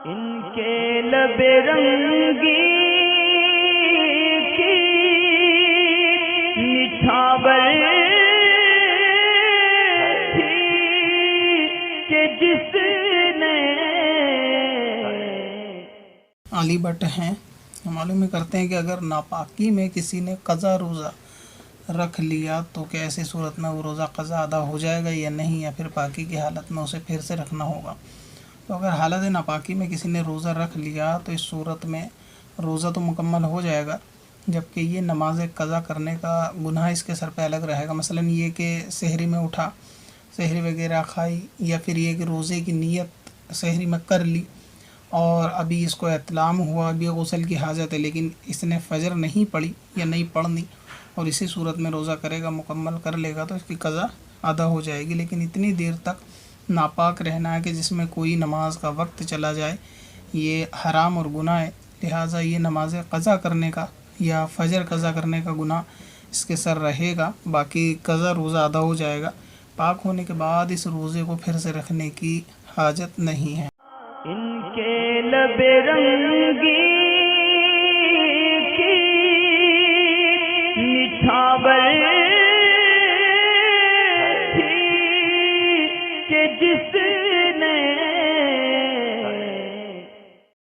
ان کے لب رنگی کی نچھاور تھی کہ جس نے علی بٹ ہیں، معلوم ہی کرتے ہیں کہ اگر ناپاکی میں کسی نے قضا روزہ رکھ لیا تو کیا ایسی صورت میں وہ روزہ قضا ادا ہو جائے گا یا نہیں، یا پھر پاکی کی حالت میں اسے پھر سے رکھنا ہوگا۔ تو اگر حالت ناپاکی میں کسی نے روزہ رکھ لیا تو اس صورت میں روزہ تو مکمل ہو جائے گا، جبکہ یہ نماز قضا کرنے کا گناہ اس کے سر پہ الگ رہے گا۔ مثلا یہ کہ سحری میں اٹھا، سحری وغیرہ کھائی، یا پھر یہ کہ روزے کی نیت سحری میں کر لی اور ابھی اس کو احتلام ہوا، ابھی غسل کی حاجت ہے لیکن اس نے فجر نہیں پڑھی یا نہیں پڑھنی، اور اسی صورت میں روزہ کرے گا، مکمل کر لے گا تو اس کی قضا ادا ہو جائے گی۔ لیکن اتنی دیر تک ناپاک رہنا ہے کہ جس میں کوئی نماز کا وقت چلا جائے، یہ حرام اور گناہ ہے، لہٰذا یہ نماز قضا کرنے کا یا فجر قضا کرنے کا گناہ اس کے سر رہے گا، باقی قضا روزہ ادا ہو جائے گا۔ پاک ہونے کے بعد اس روزے کو پھر سے رکھنے کی حاجت نہیں ہے۔ ان کے لب رنگی کی نچھاور تھی کہ جس